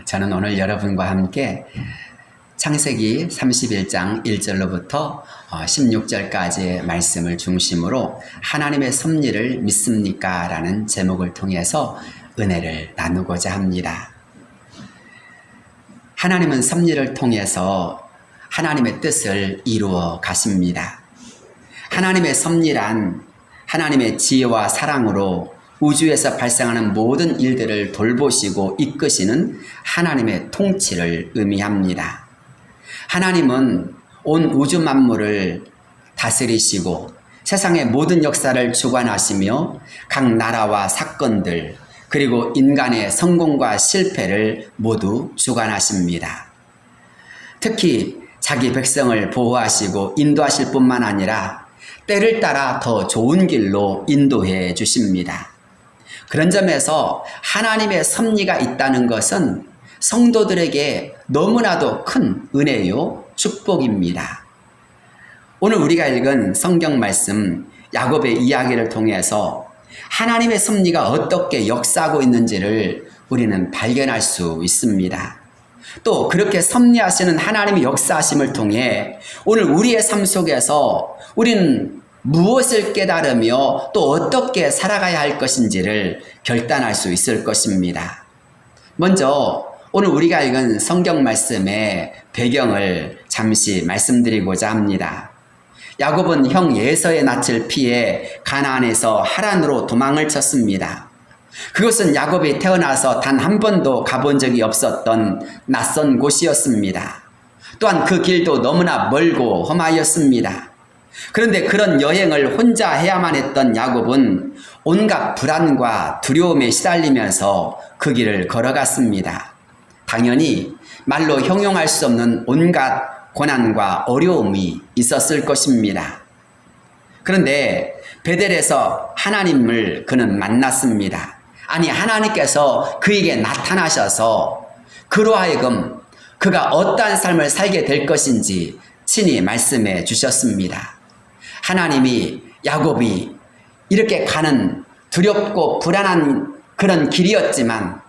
저는 오늘 여러분과 함께 창세기 31장 1절로부터 16절까지의 말씀을 중심으로 하나님의 섭리를 믿습니까? 라는 제목을 통해서 은혜를 나누고자 합니다. 하나님은 섭리를 통해서 하나님의 뜻을 이루어 가십니다. 하나님의 섭리란 하나님의 지혜와 사랑으로 우주에서 발생하는 모든 일들을 돌보시고 이끄시는 하나님의 통치를 의미합니다. 하나님은 온 우주 만물을 다스리시고 세상의 모든 역사를 주관하시며 각 나라와 사건들 그리고 인간의 성공과 실패를 모두 주관하십니다. 특히 자기 백성을 보호하시고 인도하실 뿐만 아니라 때를 따라 더 좋은 길로 인도해 주십니다. 그런 점에서 하나님의 섭리가 있다는 것은 성도들에게 너무나도 큰 은혜요 축복입니다. 오늘 우리가 읽은 성경 말씀 야곱의 이야기를 통해서 하나님의 섭리가 어떻게 역사하고 있는지를 우리는 발견할 수 있습니다. 또 그렇게 섭리하시는 하나님의 역사하심을 통해 오늘 우리의 삶 속에서 우리는 무엇을 깨달으며 또 어떻게 살아가야 할 것인지를 결단할 수 있을 것입니다. 먼저 오늘 우리가 읽은 성경 말씀의 배경을 잠시 말씀드리고자 합니다. 야곱은 형 에서의 낯을 피해 가나안에서 하란으로 도망을 쳤습니다. 그것은 야곱이 태어나서 단 한 번도 가본 적이 없었던 낯선 곳이었습니다. 또한 그 길도 너무나 멀고 험하였습니다. 그런데 그런 여행을 혼자 해야만 했던 야곱은 온갖 불안과 두려움에 시달리면서 그 길을 걸어갔습니다. 당연히 말로 형용할 수 없는 온갖 고난과 어려움이 있었을 것입니다. 그런데 베델에서 하나님을 그는 만났습니다. 아니, 하나님께서 그에게 나타나셔서 그로 하여금 그가 어떠한 삶을 살게 될 것인지 친히 말씀해 주셨습니다. 하나님이 야곱이 이렇게 가는 두렵고 불안한 그런 길이었지만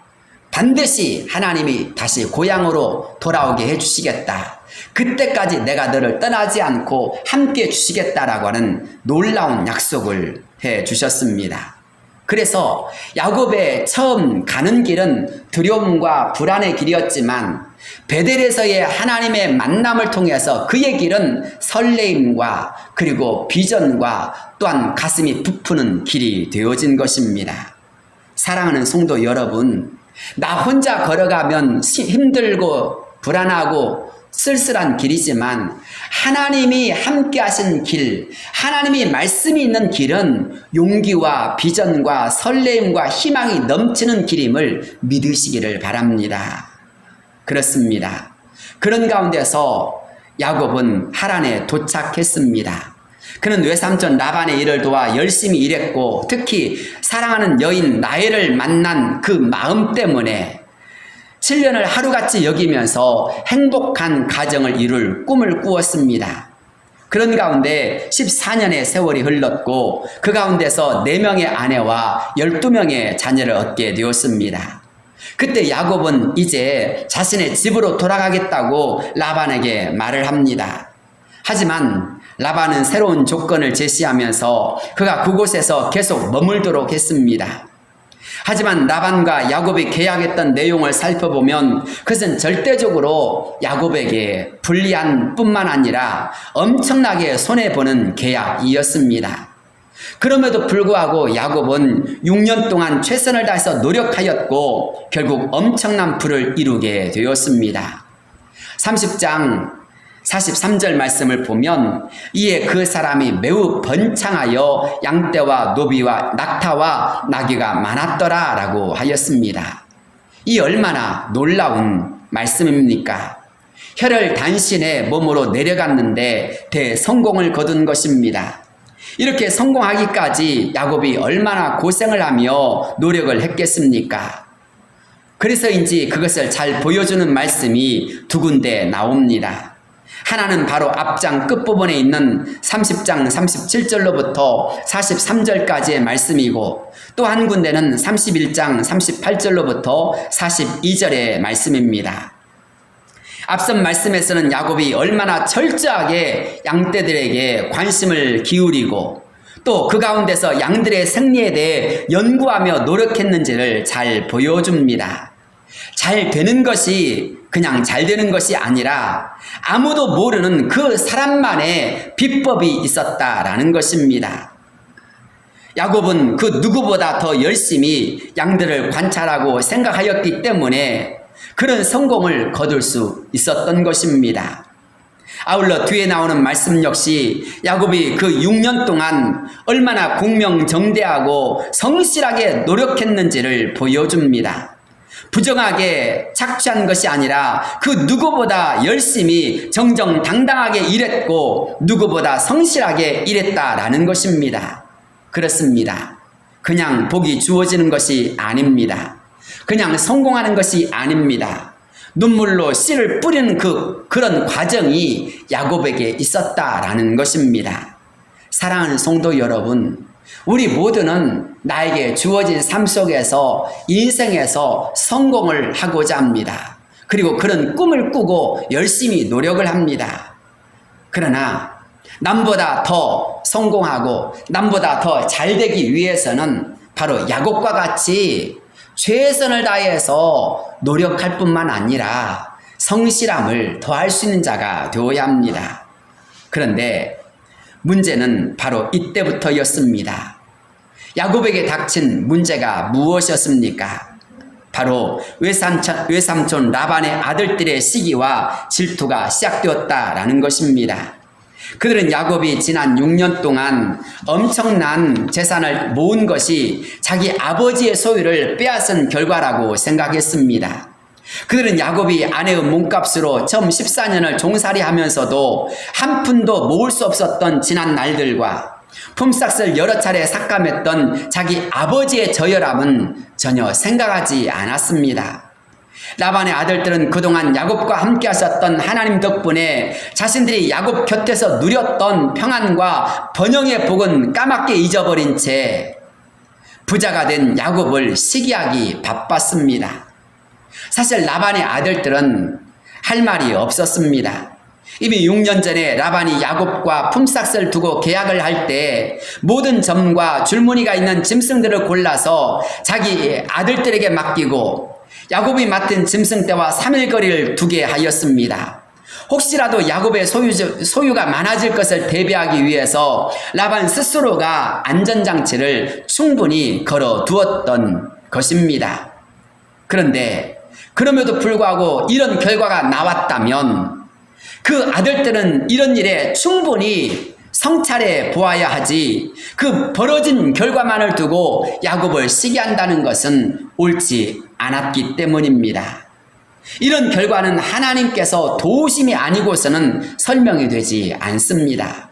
반드시 하나님이 다시 고향으로 돌아오게 해주시겠다. 그때까지 내가 너를 떠나지 않고 함께 해주시겠다라고 하는 놀라운 약속을 해주셨습니다. 그래서 야곱의 처음 가는 길은 두려움과 불안의 길이었지만 베델에서의 하나님의 만남을 통해서 그의 길은 설레임과 그리고 비전과 또한 가슴이 부푸는 길이 되어진 것입니다. 사랑하는 성도 여러분, 나 혼자 걸어가면 힘들고 불안하고 쓸쓸한 길이지만 하나님이 함께 하신 길, 하나님이 말씀이 있는 길은 용기와 비전과 설레임과 희망이 넘치는 길임을 믿으시기를 바랍니다. 그렇습니다. 그런 가운데서 야곱은 하란에 도착했습니다. 그는 외삼촌 라반의 일을 도와 열심히 일했고 특히 사랑하는 여인 라헬을 만난 그 마음 때문에 7년을 하루같이 여기면서 행복한 가정을 이룰 꿈을 꾸었습니다. 그런 가운데 14년의 세월이 흘렀고 그 가운데서 4명의 아내와 12명의 자녀를 얻게 되었습니다. 그때 야곱은 이제 자신의 집으로 돌아가겠다고 라반에게 말을 합니다. 하지만 라반은 새로운 조건을 제시하면서 그가 그곳에서 계속 머물도록 했습니다. 하지만 라반과 야곱이 계약했던 내용을 살펴보면 그것은 절대적으로 야곱에게 불리한 뿐만 아니라 엄청나게 손해보는 계약이었습니다. 그럼에도 불구하고 야곱은 6년 동안 최선을 다해서 노력하였고 결국 엄청난 부를 이루게 되었습니다. 30장 43절 말씀을 보면 이에 그 사람이 매우 번창하여 양떼와 노비와 낙타와 나귀가 많았더라 라고 하였습니다. 이 얼마나 놀라운 말씀입니까? 혈을 단신의 몸으로 내려갔는데 대성공을 거둔 것입니다. 이렇게 성공하기까지 야곱이 얼마나 고생을 하며 노력을 했겠습니까? 그래서인지 그것을 잘 보여주는 말씀이 두 군데 나옵니다. 하나는 바로 앞장 끝부분에 있는 30장 37절로부터 43절까지의 말씀이고, 또 한 군데는 31장 38절로부터 42절의 말씀입니다. 앞선 말씀에서는 야곱이 얼마나 철저하게 양떼들에게 관심을 기울이고 또 그 가운데서 양들의 생리에 대해 연구하며 노력했는지를 잘 보여줍니다. 잘 되는 것이 그냥 잘 되는 것이 아니라 아무도 모르는 그 사람만의 비법이 있었다라는 것입니다. 야곱은 그 누구보다 더 열심히 양들을 관찰하고 생각하였기 때문에 그런 성공을 거둘 수 있었던 것입니다. 아울러 뒤에 나오는 말씀 역시 야곱이 그 6년 동안 얼마나 공명정대하고 성실하게 노력했는지를 보여줍니다. 부정하게 착취한 것이 아니라 그 누구보다 열심히 정정당당하게 일했고 누구보다 성실하게 일했다라는 것입니다. 그렇습니다. 그냥 복이 주어지는 것이 아닙니다. 그냥 성공하는 것이 아닙니다. 눈물로 씨를 뿌리는 그런 과정이 야곱에게 있었다라는 것입니다. 사랑하는 성도 여러분, 우리 모두는 나에게 주어진 삶 속에서 인생에서 성공을 하고자 합니다. 그리고 그런 꿈을 꾸고 열심히 노력을 합니다. 그러나 남보다 더 성공하고 남보다 더 잘되기 위해서는 바로 야곱과 같이 최선을 다해서 노력할 뿐만 아니라 성실함을 더할 수 있는 자가 되어야 합니다. 그런데 문제는 바로 이때부터였습니다. 야곱에게 닥친 문제가 무엇이었습니까? 바로 외삼촌 라반의 아들들의 시기와 질투가 시작되었다라는 것입니다. 그들은 야곱이 지난 6년 동안 엄청난 재산을 모은 것이 자기 아버지의 소유를 빼앗은 결과라고 생각했습니다. 그들은 야곱이 아내의 몸값으로 처음 14년을 종살이하면서도 한 푼도 모을 수 없었던 지난 날들과 품삯을 여러 차례 삭감했던 자기 아버지의 저혈압은 전혀 생각하지 않았습니다. 라반의 아들들은 그동안 야곱과 함께 하셨던 하나님 덕분에 자신들이 야곱 곁에서 누렸던 평안과 번영의 복은 까맣게 잊어버린 채 부자가 된 야곱을 시기하기 바빴습니다. 사실 라반의 아들들은 할 말이 없었습니다. 이미 6년 전에 라반이 야곱과 품삯을 두고 계약을 할 때 모든 점과 줄무늬가 있는 짐승들을 골라서 자기 아들들에게 맡기고 야곱이 맡은 짐승떼와 3일 거리를 두게 하였습니다. 혹시라도 야곱의 소유가 많아질 것을 대비하기 위해서 라반 스스로가 안전장치를 충분히 걸어두었던 것입니다. 그런데 그럼에도 불구하고 이런 결과가 나왔다면 그 아들들은 이런 일에 충분히 성찰해 보아야 하지, 그 벌어진 결과만을 두고 야곱을 시기한다는 것은 옳지 않았기 때문입니다. 이런 결과는 하나님께서 도우심이 아니고서는 설명이 되지 않습니다.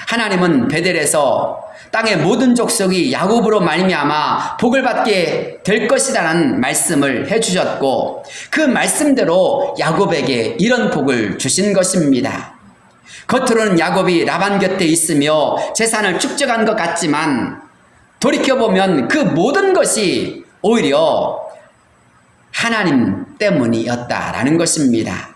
하나님은 베델에서 땅의 모든 족속이 야곱으로 말미암아 복을 받게 될 것이라는 말씀을 해주셨고 그 말씀대로 야곱에게 이런 복을 주신 것입니다. 겉으로는 야곱이 라반 곁에 있으며 재산을 축적한 것 같지만 돌이켜보면 그 모든 것이 오히려 하나님 때문이었다라는 것입니다.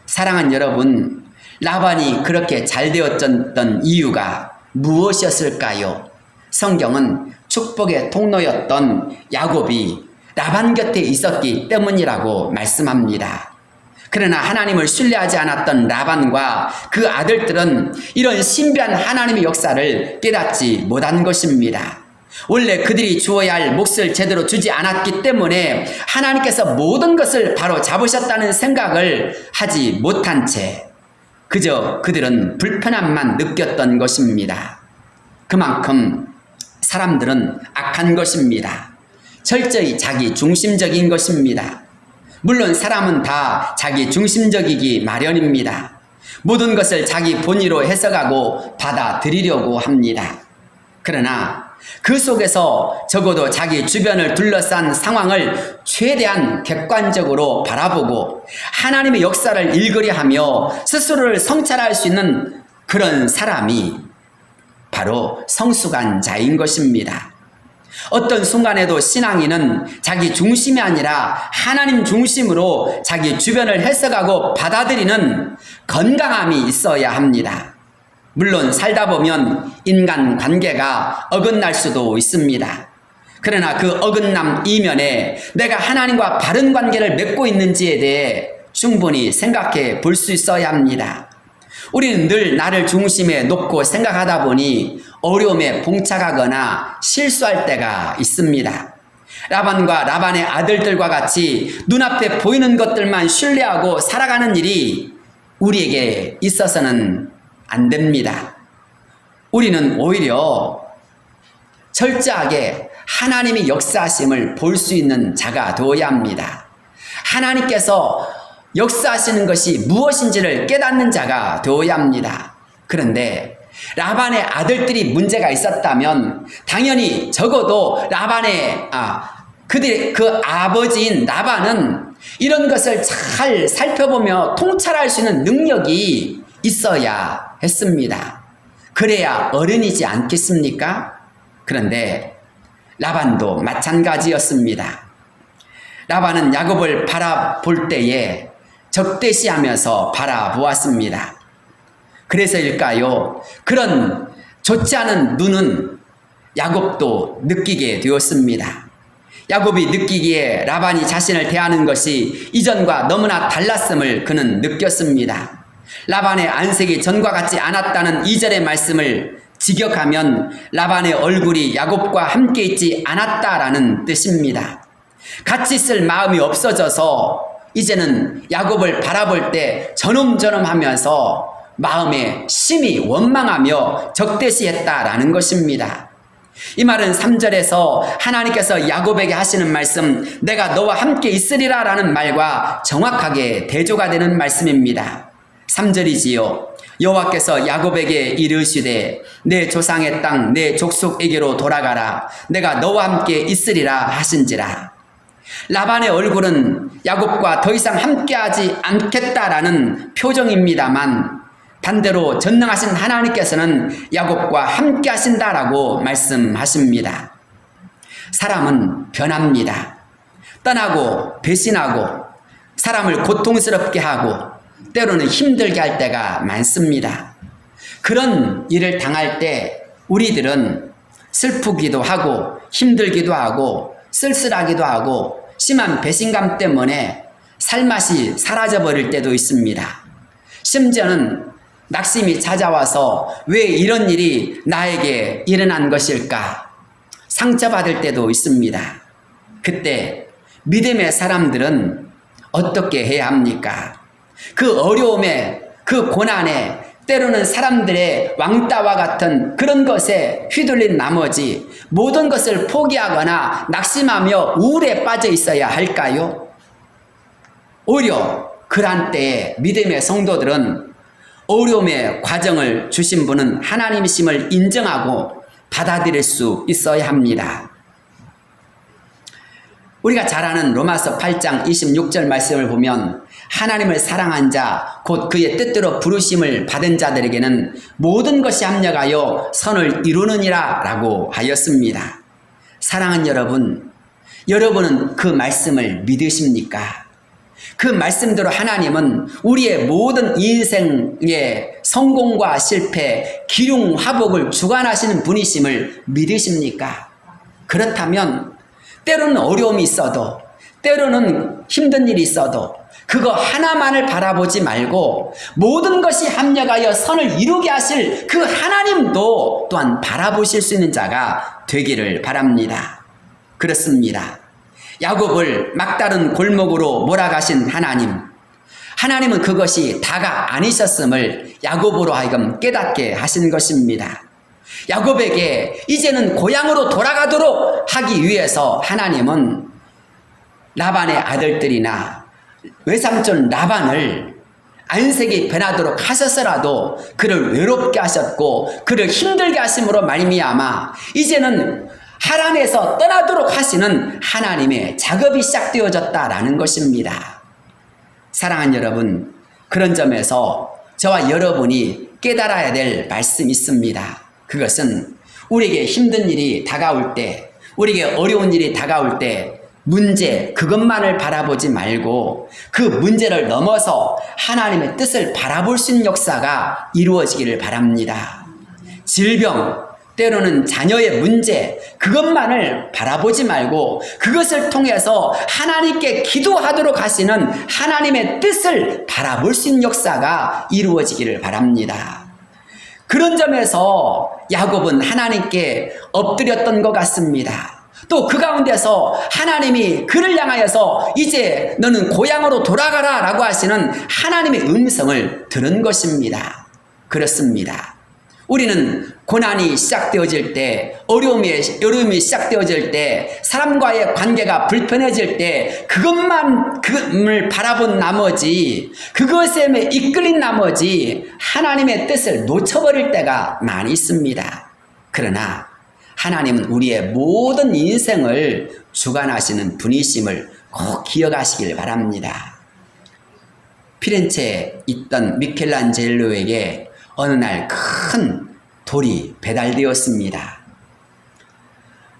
사랑하는 여러분, 라반이 그렇게 잘 되었던 이유가 무엇이었을까요? 성경은 축복의 통로였던 야곱이 라반 곁에 있었기 때문이라고 말씀합니다. 그러나 하나님을 신뢰하지 않았던 라반과 그 아들들은 이런 신비한 하나님의 역사를 깨닫지 못한 것입니다. 원래 그들이 주어야 할 몫을 제대로 주지 않았기 때문에 하나님께서 모든 것을 바로 잡으셨다는 생각을 하지 못한 채 그저 그들은 불편함만 느꼈던 것입니다. 그만큼 사람들은 악한 것입니다. 철저히 자기 중심적인 것입니다. 물론 사람은 다 자기 중심적이기 마련입니다. 모든 것을 자기 본의로 해석하고 받아들이려고 합니다. 그러나 그 속에서 적어도 자기 주변을 둘러싼 상황을 최대한 객관적으로 바라보고 하나님의 역사를 일거리하며 스스로를 성찰할 수 있는 그런 사람이 바로 성숙한 자인 것입니다. 어떤 순간에도 신앙인은 자기 중심이 아니라 하나님 중심으로 자기 주변을 해석하고 받아들이는 건강함이 있어야 합니다. 물론 살다 보면 인간 관계가 어긋날 수도 있습니다. 그러나 그 어긋남 이면에 내가 하나님과 바른 관계를 맺고 있는지에 대해 충분히 생각해 볼 수 있어야 합니다. 우리는 늘 나를 중심에 놓고 생각하다 보니 어려움에 봉착하거나 실수할 때가 있습니다. 라반과 라반의 아들들과 같이 눈앞에 보이는 것들만 신뢰하고 살아가는 일이 우리에게 있어서는 안 됩니다. 우리는 오히려 철저하게 하나님의 역사하심을 볼 수 있는 자가 되어야 합니다. 하나님께서 역사하시는 것이 무엇인지를 깨닫는 자가 되어야 합니다. 그런데 라반의 아들들이 문제가 있었다면 당연히 적어도 그들의 그 아버지인 라반은 이런 것을 잘 살펴보며 통찰할 수 있는 능력이 있어야 했습니다. 그래야 어른이지 않겠습니까? 그런데 라반도 마찬가지였습니다. 라반은 야곱을 바라볼 때에 적대시하면서 바라보았습니다. 그래서일까요? 그런 좋지 않은 눈은 야곱도 느끼게 되었습니다. 야곱이 느끼기에 라반이 자신을 대하는 것이 이전과 너무나 달랐음을 그는 느꼈습니다. 라반의 안색이 전과 같지 않았다는 2절의 말씀을 직역하면 라반의 얼굴이 야곱과 함께 있지 않았다라는 뜻입니다. 같이 있을 마음이 없어져서 이제는 야곱을 바라볼 때 저놈저놈하면서 마음에 심히 원망하며 적대시했다라는 것입니다. 이 말은 3절에서 하나님께서 야곱에게 하시는 말씀, 내가 너와 함께 있으리라 라는 말과 정확하게 대조가 되는 말씀입니다. 3절이지요. 여호와께서 야곱에게 이르시되 내 조상의 땅 내 족속에게로 돌아가라. 내가 너와 함께 있으리라 하신지라. 라반의 얼굴은 야곱과 더 이상 함께하지 않겠다라는 표정입니다만 반대로 전능하신 하나님께서는 야곱과 함께하신다라고 말씀하십니다. 사람은 변합니다. 떠나고 배신하고 사람을 고통스럽게 하고 때로는 힘들게 할 때가 많습니다. 그런 일을 당할 때 우리들은 슬프기도 하고 힘들기도 하고 쓸쓸하기도 하고 심한 배신감 때문에 살맛이 사라져버릴 때도 있습니다. 심지어는 낙심이 찾아와서 왜 이런 일이 나에게 일어난 것일까 상처받을 때도 있습니다. 그때 믿음의 사람들은 어떻게 해야 합니까? 그 어려움에, 그 고난에, 때로는 사람들의 왕따와 같은 그런 것에 휘둘린 나머지 모든 것을 포기하거나 낙심하며 우울에 빠져 있어야 할까요? 오히려 그러한 때에 믿음의 성도들은 어려움의 과정을 주신 분은 하나님이심을 인정하고 받아들일 수 있어야 합니다. 우리가 잘 아는 로마서 8장 26절 말씀을 보면 하나님을 사랑한 자, 곧 그의 뜻대로 부르심을 받은 자들에게는 모든 것이 합력하여 선을 이루느니라 라고 하였습니다. 사랑하는 여러분, 여러분은 그 말씀을 믿으십니까? 그 말씀대로 하나님은 우리의 모든 인생의 성공과 실패, 기륭, 화복을 주관하시는 분이심을 믿으십니까? 그렇다면 때로는 어려움이 있어도 때로는 힘든 일이 있어도 그거 하나만을 바라보지 말고 모든 것이 합력하여 선을 이루게 하실 그 하나님도 또한 바라보실 수 있는 자가 되기를 바랍니다. 그렇습니다. 야곱을 막다른 골목으로 몰아가신 하나님은 그것이 다가 아니셨음을 야곱으로 하여금 깨닫게 하신 것입니다. 야곱에게 이제는 고향으로 돌아가도록 하기 위해서 하나님은 라반의 아들들이나 외삼촌 라반을 안색이 변하도록 하셔서라도 그를 외롭게 하셨고 그를 힘들게 하심으로 말미암아 이제는 하란에서 떠나도록 하시는 하나님의 작업이 시작되어졌다라는 것입니다. 사랑하는 여러분, 그런 점에서 저와 여러분이 깨달아야 될 말씀이 있습니다. 그것은 우리에게 힘든 일이 다가올 때, 우리에게 어려운 일이 다가올 때 문제 그것만을 바라보지 말고 그 문제를 넘어서 하나님의 뜻을 바라볼 수 있는 역사가 이루어지기를 바랍니다. 질병, 때로는 자녀의 문제 그것만을 바라보지 말고 그것을 통해서 하나님께 기도하도록 하시는 하나님의 뜻을 바라볼 수 있는 역사가 이루어지기를 바랍니다. 그런 점에서 야곱은 하나님께 엎드렸던 것 같습니다. 또 그 가운데서 하나님이 그를 향하여서 이제 너는 고향으로 돌아가라 라고 하시는 하나님의 음성을 들은 것입니다. 그렇습니다. 우리는 고난이 시작되어질 때, 어려움이 시작되어질 때, 사람과의 관계가 불편해질 때 그것을 바라본 나머지, 그것에 이끌린 나머지 하나님의 뜻을 놓쳐버릴 때가 많이 있습니다. 그러나 하나님은 우리의 모든 인생을 주관하시는 분이심을 꼭 기억하시길 바랍니다. 피렌체에 있던 미켈란젤로에게 어느 날 큰 돌이 배달되었습니다.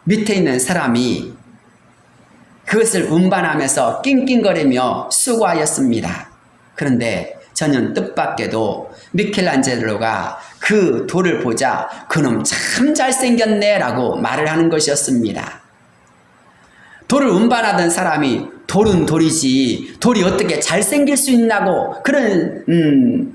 밑에 있는 사람이 그것을 운반하면서 낑낑거리며 수고하였습니다. 그런데 전혀 뜻밖에도 미켈란젤로가 그 돌을 보자 그놈 참 잘생겼네 라고 말을 하는 것이었습니다. 돌을 운반하던 사람이 돌은 돌이지 돌이 어떻게 잘생길 수 있나고 그런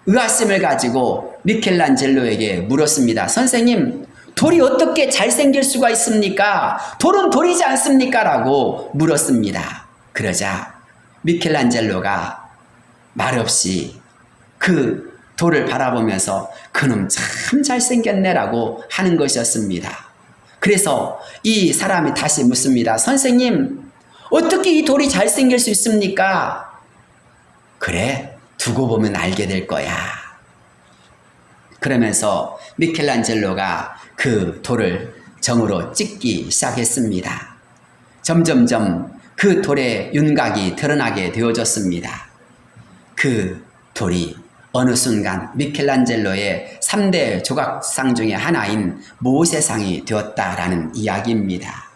의아심을 가지고 미켈란젤로에게 물었습니다. 선생님, 돌이 어떻게 잘생길 수가 있습니까? 돌은 돌이지 않습니까? 라고 물었습니다. 그러자 미켈란젤로가 말없이 그 돌을 바라보면서 그놈 참 잘생겼네 라고 하는 것이었습니다. 그래서 이 사람이 다시 묻습니다. 선생님, 어떻게 이 돌이 잘생길 수 있습니까? 그래, 두고 보면 알게 될 거야. 그러면서 미켈란젤로가 그 돌을 정으로 찍기 시작했습니다. 점점점 그 돌의 윤곽이 드러나게 되어졌습니다. 그 돌이 어느 순간 미켈란젤로의 3대 조각상 중에 하나인 모세상이 되었다라는 이야기입니다.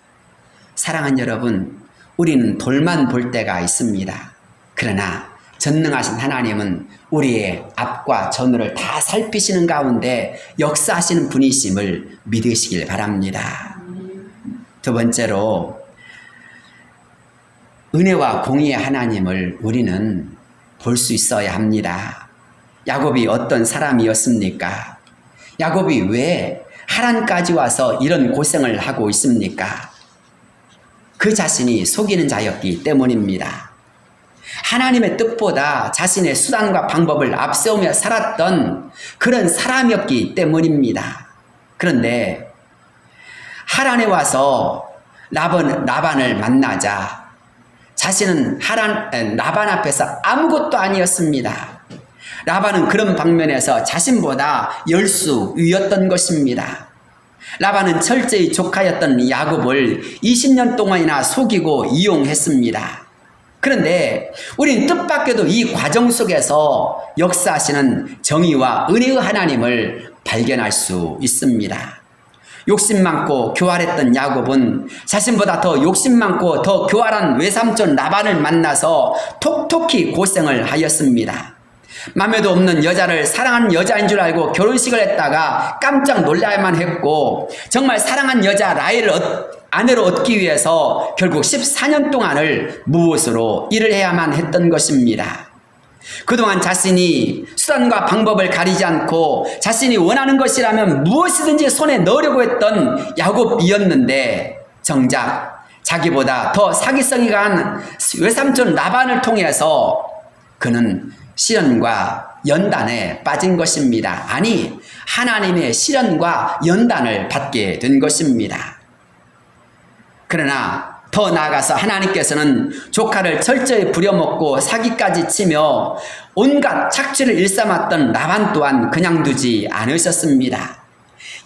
사랑하는 여러분, 우리는 돌만 볼 때가 있습니다. 그러나 전능하신 하나님은 우리의 앞과 전후를 다 살피시는 가운데 역사하시는 분이심을 믿으시길 바랍니다. 두 번째로, 은혜와 공의의 하나님을 우리는 볼 수 있어야 합니다. 야곱이 어떤 사람이었습니까? 야곱이 왜 하란까지 와서 이런 고생을 하고 있습니까? 그 자신이 속이는 자였기 때문입니다. 하나님의 뜻보다 자신의 수단과 방법을 앞세우며 살았던 그런 사람이었기 때문입니다. 그런데 하란에 와서 라반을 만나자 자신은 라반 앞에서 아무것도 아니었습니다. 라반은 그런 방면에서 자신보다 열수 위였던 것입니다. 라반은 철저히 조카였던 야곱을 20년 동안이나 속이고 이용했습니다. 그런데 우리는 뜻밖에도 이 과정 속에서 역사하시는 정의와 은혜의 하나님을 발견할 수 있습니다. 욕심 많고 교활했던 야곱은 자신보다 더 욕심 많고 더 교활한 외삼촌 라반을 만나서 톡톡히 고생을 하였습니다. 맘에도 없는 여자를 사랑하는 여자인 줄 알고 결혼식을 했다가 깜짝 놀라야만 했고, 정말 사랑한 여자 라헬을 아내로 얻기 위해서 결국 14년 동안을 무엇으로 일을 해야만 했던 것입니다. 그동안 자신이 수단과 방법을 가리지 않고 자신이 원하는 것이라면 무엇이든지 손에 넣으려고 했던 야곱이었는데, 정작 자기보다 더 사기성이 강한 외삼촌 라반을 통해서 그는 시련과 연단에 빠진 것입니다. 아니, 하나님의 시련과 연단을 받게 된 것입니다. 그러나 더 나아가서 하나님께서는 조카를 철저히 부려먹고 사기까지 치며 온갖 착취를 일삼았던 라반 또한 그냥 두지 않으셨습니다.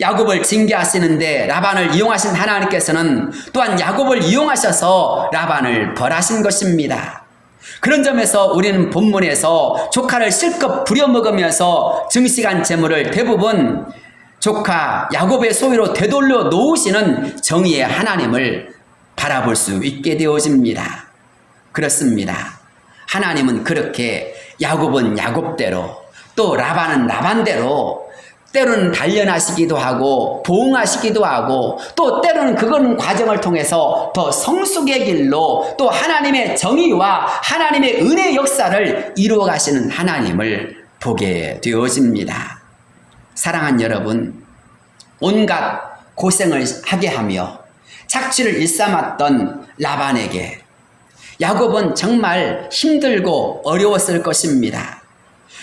야곱을 징계하시는데 라반을 이용하신 하나님께서는 또한 야곱을 이용하셔서 라반을 벌하신 것입니다. 그런 점에서 우리는 본문에서 조카를 실컷 부려먹으면서 증식한 재물을 대부분 조카 야곱의 소유로 되돌려 놓으시는 정의의 하나님을 바라볼 수 있게 되어집니다. 그렇습니다. 하나님은 그렇게 야곱은 야곱대로 또 라반은 라반대로 때로는 단련하시기도 하고 보응하시기도 하고 또 때로는 그런 과정을 통해서 더 성숙의 길로 또 하나님의 정의와 하나님의 은혜 역사를 이루어 가시는 하나님을 보게 되어집니다. 사랑하는 여러분, 온갖 고생을 하게 하며 착취를 일삼았던 라반에게 야곱은 정말 힘들고 어려웠을 것입니다.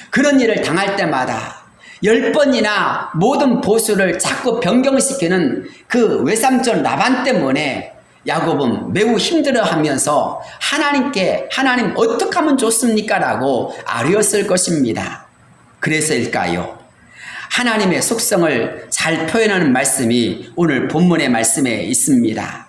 그런 일을 당할 때마다 10번이나 모든 보수를 자꾸 변경시키는 그 외삼촌 라반 때문에 야곱은 매우 힘들어하면서 하나님께 하나님 어떻게 하면 좋습니까? 라고 아뢰었을 것입니다. 그래서일까요? 하나님의 속성을 잘 표현하는 말씀이 오늘 본문의 말씀에 있습니다.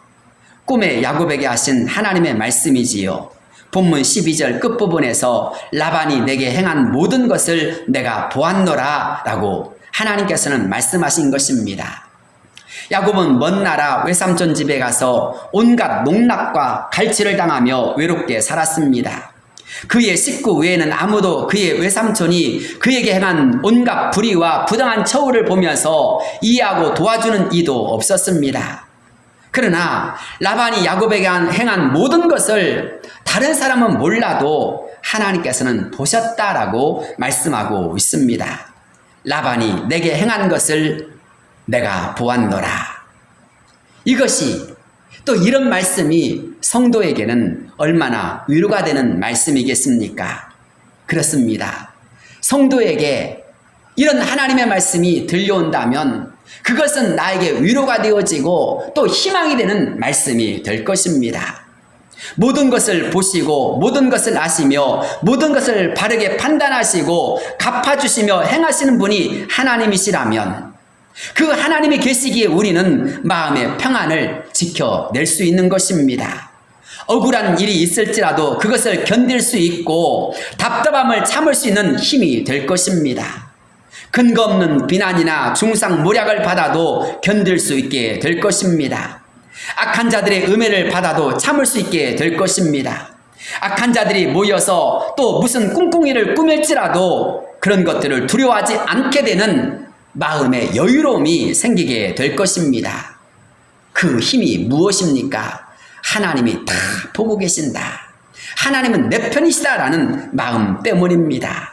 꿈에 야곱에게 하신 하나님의 말씀이지요. 본문 12절 끝부분에서 라반이 내게 행한 모든 것을 내가 보았노라 라고 하나님께서는 말씀하신 것입니다. 야곱은 먼 나라 외삼촌 집에 가서 온갖 농락과 갈취를 당하며 외롭게 살았습니다. 그의 식구 외에는 아무도 그의 외삼촌이 그에게 행한 온갖 불의와 부당한 처우를 보면서 이해하고 도와주는 이도 없었습니다. 그러나 라반이 야곱에게 행한 모든 것을 다른 사람은 몰라도 하나님께서는 보셨다라고 말씀하고 있습니다. 라반이 내게 행한 것을 내가 보았노라. 이것이 또 이런 말씀이 성도에게는 얼마나 위로가 되는 말씀이겠습니까? 그렇습니다. 성도에게 이런 하나님의 말씀이 들려온다면 그것은 나에게 위로가 되어지고 또 희망이 되는 말씀이 될 것입니다. 모든 것을 보시고 모든 것을 아시며 모든 것을 바르게 판단하시고 갚아주시며 행하시는 분이 하나님이시라면 그 하나님이 계시기에 우리는 마음의 평안을 지켜낼 수 있는 것입니다. 억울한 일이 있을지라도 그것을 견딜 수 있고 답답함을 참을 수 있는 힘이 될 것입니다. 근거 없는 비난이나 중상모략을 받아도 견딜 수 있게 될 것입니다. 악한 자들의 음해를 받아도 참을 수 있게 될 것입니다. 악한 자들이 모여서 또 무슨 꿍꿍이를 꾸밀지라도 그런 것들을 두려워하지 않게 되는 마음의 여유로움이 생기게 될 것입니다. 그 힘이 무엇입니까? 하나님이 다 보고 계신다. 하나님은 내 편이시다라는 마음 때문입니다.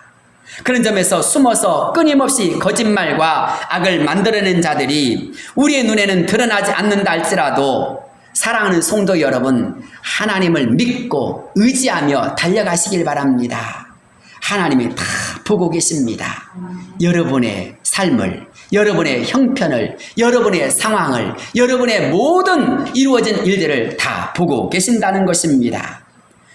그런 점에서 숨어서 끊임없이 거짓말과 악을 만들어낸 자들이 우리의 눈에는 드러나지 않는다 할지라도 사랑하는 성도 여러분, 하나님을 믿고 의지하며 달려가시길 바랍니다. 하나님이 다 보고 계십니다. 여러분의 삶을, 여러분의 형편을, 여러분의 상황을, 여러분의 모든 이루어진 일들을 다 보고 계신다는 것입니다.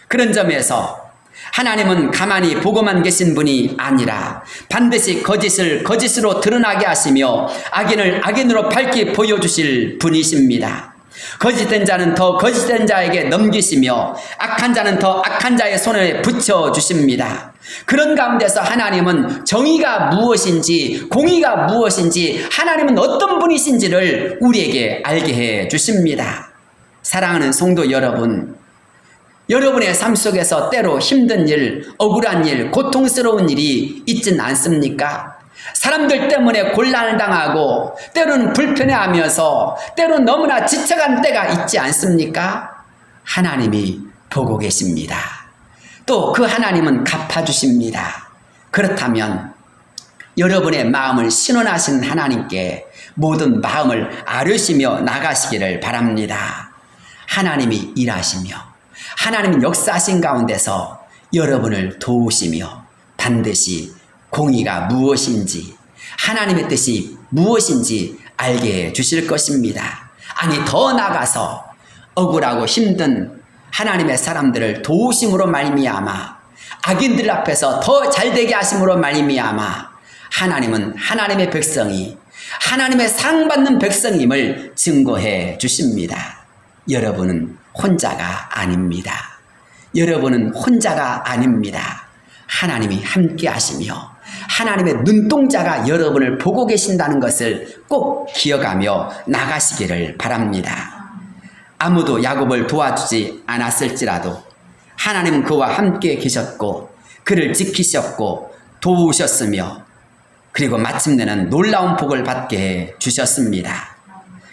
그런 점에서 하나님은 가만히 보고만 계신 분이 아니라 반드시 거짓을 거짓으로 드러나게 하시며 악인을 악인으로 밝히 보여주실 분이십니다. 거짓된 자는 더 거짓된 자에게 넘기시며 악한 자는 더 악한 자의 손에 붙여주십니다. 그런 가운데서 하나님은 정의가 무엇인지 공의가 무엇인지 하나님은 어떤 분이신지를 우리에게 알게 해 주십니다. 사랑하는 성도 여러분, 여러분의 삶 속에서 때로 힘든 일, 억울한 일, 고통스러운 일이 있진 않습니까? 사람들 때문에 곤란을 당하고 때로는 불편해하면서 때로는 너무나 지쳐간 때가 있지 않습니까? 하나님이 보고 계십니다. 또 그 하나님은 갚아주십니다. 그렇다면 여러분의 마음을 신원하신 하나님께 모든 마음을 아뢰시며 나가시기를 바랍니다. 하나님이 일하시며 하나님은 역사하신 가운데서 여러분을 도우시며 반드시 공의가 무엇인지 하나님의 뜻이 무엇인지 알게 해 주실 것입니다. 아니 더 나아가서 억울하고 힘든 하나님의 사람들을 도우심으로 말미암아 악인들 앞에서 더 잘되게 하심으로 말미암아 하나님은 하나님의 백성이 하나님의 사랑받는 백성임을 증거해 주십니다. 여러분은 혼자가 아닙니다. 여러분은 혼자가 아닙니다. 하나님이 함께 하시며 하나님의 눈동자가 여러분을 보고 계신다는 것을 꼭 기억하며 나가시기를 바랍니다. 아무도 야곱을 도와주지 않았을지라도 하나님은 그와 함께 계셨고 그를 지키셨고 도우셨으며 그리고 마침내는 놀라운 복을 받게 해 주셨습니다.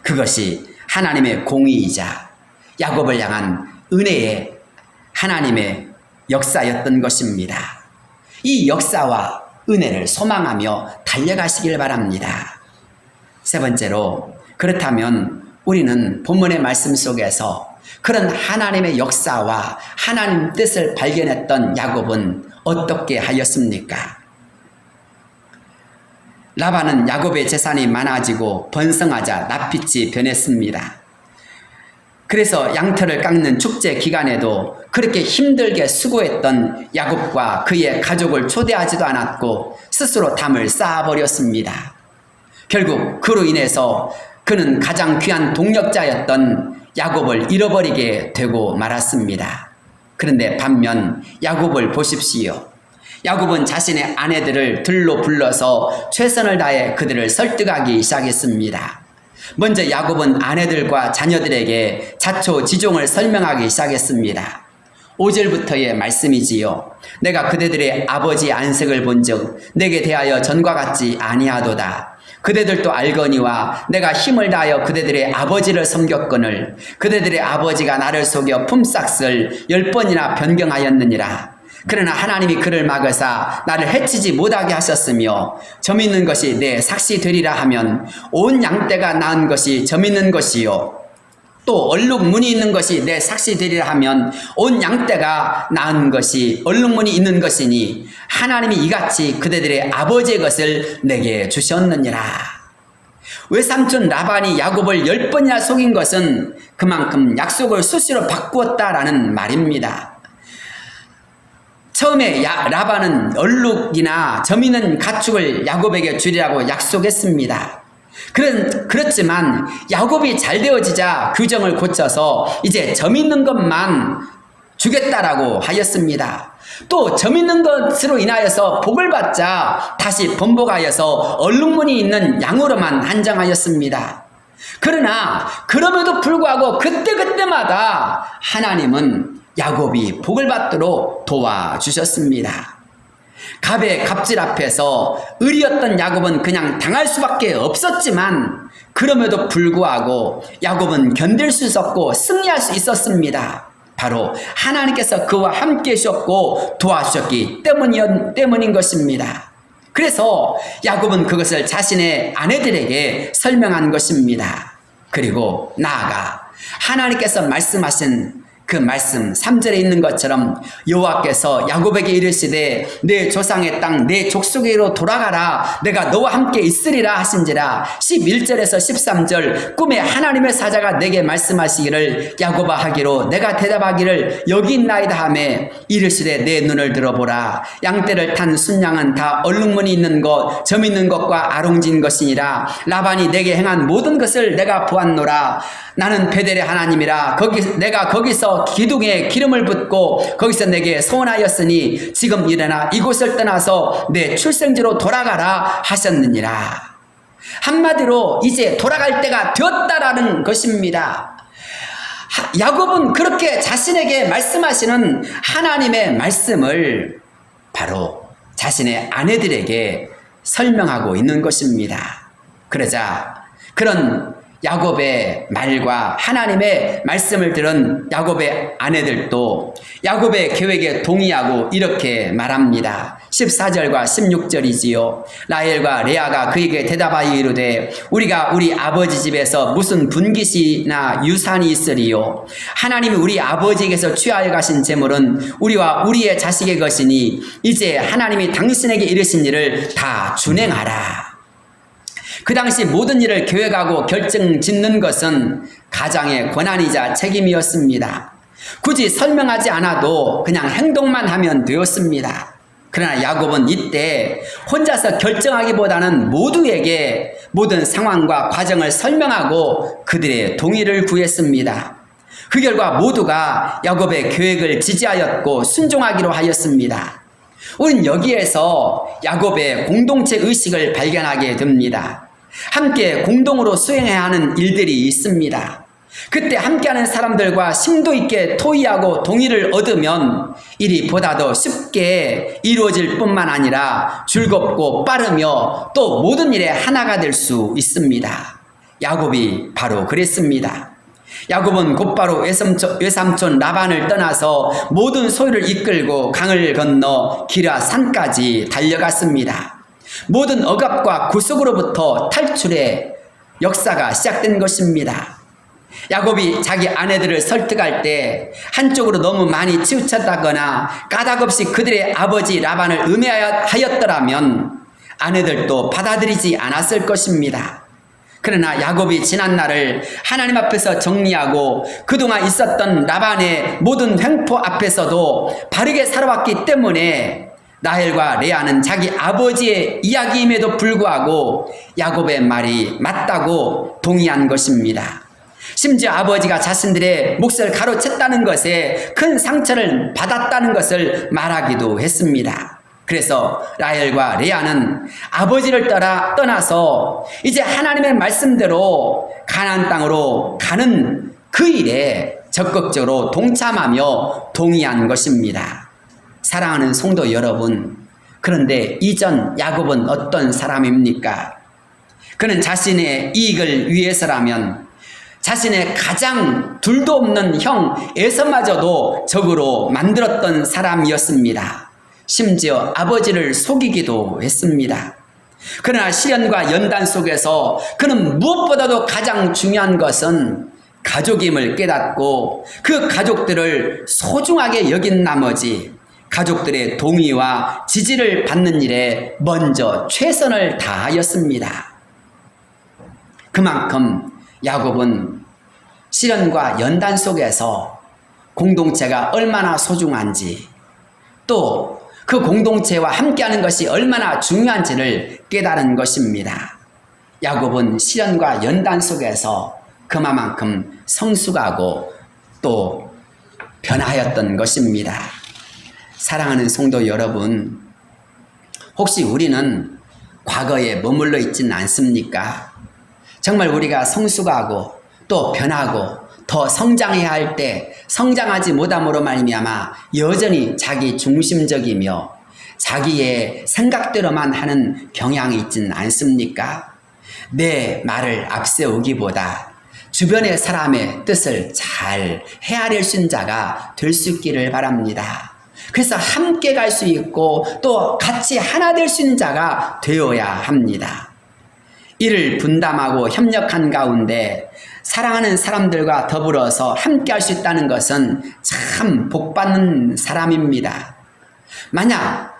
그것이 하나님의 공의이자 야곱을 향한 은혜의 하나님의 역사였던 것입니다. 이 역사와 은혜를 소망하며 달려가시길 바랍니다. 세 번째로, 그렇다면 우리는 본문의 말씀 속에서 그런 하나님의 역사와 하나님 뜻을 발견했던 야곱은 어떻게 하였습니까? 라반은 야곱의 재산이 많아지고 번성하자 낯빛이 변했습니다. 그래서 양털을 깎는 축제 기간에도 그렇게 힘들게 수고했던 야곱과 그의 가족을 초대하지도 않았고 스스로 담을 쌓아버렸습니다. 결국 그로 인해서 그는 가장 귀한 동력자였던 야곱을 잃어버리게 되고 말았습니다. 그런데 반면 야곱을 보십시오. 야곱은 자신의 아내들을 들로 불러서 최선을 다해 그들을 설득하기 시작했습니다. 먼저 야곱은 아내들과 자녀들에게 자초지종을 설명하기 시작했습니다. 5절부터의 말씀이지요. 내가 그대들의 아버지 안색을 본즉 내게 대하여 전과 같지 아니하도다. 그대들도 알거니와 내가 힘을 다하여 그대들의 아버지를 섬겼거늘 그대들의 아버지가 나를 속여 품삯을 10번이나 변경하였느니라. 그러나 하나님이 그를 막으사 나를 해치지 못하게 하셨으며 점 있는 것이 내 삭시 되리라 하면 온 양떼가 낳은 것이 점 있는 것이요 또 얼룩무늬 있는 것이 내 삭시 되리라 하면 온 양떼가 낳은 것이 얼룩무늬 있는 것이니 하나님이 이같이 그대들의 아버지의 것을 내게 주셨느니라. 외삼촌 라반이 야곱을 10번이나 속인 것은 그만큼 약속을 수시로 바꾸었다라는 말입니다. 처음에 라반은 얼룩이나 점 있는 가축을 야곱에게 주리라고 약속했습니다. 그렇지만 야곱이 잘 되어지자 규정을 고쳐서 이제 점 있는 것만 주겠다라고 하였습니다. 또 점 있는 것으로 인하여서 복을 받자 다시 번복하여서 얼룩무늬 있는 양으로만 한정하였습니다. 그러나 그럼에도 불구하고 그때마다 하나님은 야곱이 복을 받도록 도와주셨습니다. 갑의 갑질 앞에서 의리였던 야곱은 그냥 당할 수밖에 없었지만 그럼에도 불구하고 야곱은 견딜 수 있었고 승리할 수 있었습니다. 바로 하나님께서 그와 함께 하셨고 도와주셨기 때문인 것입니다. 그래서 야곱은 그것을 자신의 아내들에게 설명한 것입니다. 그리고 나아가 하나님께서 말씀하신 그 말씀 3절에 있는 것처럼 여호와께서 야곱에게 이르시되 내 조상의 땅 내 족속에로 돌아가라 내가 너와 함께 있으리라 하신지라. 11절에서 13절 꿈에 하나님의 사자가 내게 말씀하시기를 야곱아 하기로 내가 대답하기를 여기 있나이다 하매 이르시되 내 눈을 들어보라 양떼를 탄 순양은 다 얼룩무늬 있는 것 점 있는 것과 아롱진 것이니라. 라반이 내게 행한 모든 것을 내가 보았노라. 나는 베델의 하나님이라. 내가 거기서 기둥에 기름을 붓고 거기서 내게 소원하였으니 지금 일어나 이곳을 떠나서 내 출생지로 돌아가라 하셨느니라. 한마디로 이제 돌아갈 때가 되었다라는 것입니다. 야곱은 그렇게 자신에게 말씀하시는 하나님의 말씀을 바로 자신의 아내들에게 설명하고 있는 것입니다. 그러자 그런 야곱의 말과 하나님의 말씀을 들은 야곱의 아내들도 야곱의 계획에 동의하고 이렇게 말합니다. 14절과 16절이지요. 라헬과 레아가 그에게 대답하여 이르되 우리가 우리 아버지 집에서 무슨 분깃이나 유산이 있으리요. 하나님이 우리 아버지에게서 취하여 가신 재물은 우리와 우리의 자식의 것이니 이제 하나님이 당신에게 이르신 일을 다 준행하라. 그 당시 모든 일을 계획하고 결정짓는 것은 가장의 권한이자 책임이었습니다. 굳이 설명하지 않아도 그냥 행동만 하면 되었습니다. 그러나 야곱은 이때 혼자서 결정하기보다는 모두에게 모든 상황과 과정을 설명하고 그들의 동의를 구했습니다. 그 결과 모두가 야곱의 계획을 지지하였고 순종하기로 하였습니다. 우린 여기에서 야곱의 공동체 의식을 발견하게 됩니다. 함께 공동으로 수행해야 하는 일들이 있습니다. 그때 함께하는 사람들과 심도 있게 토의하고 동의를 얻으면 일이 보다 더 쉽게 이루어질 뿐만 아니라 즐겁고 빠르며 또 모든 일에 하나가 될 수 있습니다. 야곱이 바로 그랬습니다. 야곱은 곧바로 외삼촌 라반을 떠나서 모든 소유를 이끌고 강을 건너 기라 산까지 달려갔습니다. 모든 억압과 구속으로부터 탈출의 역사가 시작된 것입니다. 야곱이 자기 아내들을 설득할 때 한쪽으로 너무 많이 치우쳤다거나 까닭없이 그들의 아버지 라반을 음해하였더라면 아내들도 받아들이지 않았을 것입니다. 그러나 야곱이 지난 날을 하나님 앞에서 정리하고 그동안 있었던 라반의 모든 횡포 앞에서도 바르게 살아왔기 때문에 라헬과 레아는 자기 아버지의 이야기임에도 불구하고 야곱의 말이 맞다고 동의한 것입니다. 심지어 아버지가 자신들의 몫을 가로챘다는 것에 큰 상처를 받았다는 것을 말하기도 했습니다. 그래서 라헬과 레아는 아버지를 떠나서 이제 하나님의 말씀대로 가나안 땅으로 가는 그 일에 적극적으로 동참하며 동의한 것입니다. 사랑하는 성도 여러분, 그런데 이전 야곱은 어떤 사람입니까? 그는 자신의 이익을 위해서라면 자신의 가장 둘도 없는 형 에서마저도 적으로 만들었던 사람이었습니다. 심지어 아버지를 속이기도 했습니다. 그러나 시련과 연단 속에서 그는 무엇보다도 가장 중요한 것은 가족임을 깨닫고 그 가족들을 소중하게 여긴 나머지 가족들의 동의와 지지를 받는 일에 먼저 최선을 다하였습니다. 그만큼 야곱은 시련과 연단 속에서 공동체가 얼마나 소중한지 또 그 공동체와 함께하는 것이 얼마나 중요한지를 깨달은 것입니다. 야곱은 시련과 연단 속에서 그만큼 성숙하고 또 변화하였던 것입니다. 사랑하는 성도 여러분, 혹시 우리는 과거에 머물러 있지는 않습니까? 정말 우리가 성숙하고 또 변하고 더 성장해야 할 때 성장하지 못함으로 말미암아 여전히 자기 중심적이며 자기의 생각대로만 하는 경향이 있지는 않습니까? 내 말을 앞세우기보다 주변의 사람의 뜻을 잘 헤아릴 수 있는 자가 될 수 있기를 바랍니다. 그래서 함께 갈 수 있고 또 같이 하나 될 수 있는 자가 되어야 합니다. 이를 분담하고 협력한 가운데 사랑하는 사람들과 더불어서 함께 할 수 있다는 것은 참 복받는 사람입니다. 만약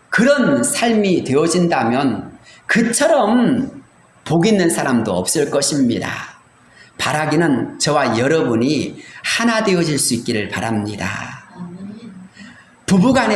그런 삶이 되어진다면 그처럼 복 있는 사람도 없을 것입니다. 바라기는 저와 여러분이 하나 되어질 수 있기를 바랍니다. 부부간에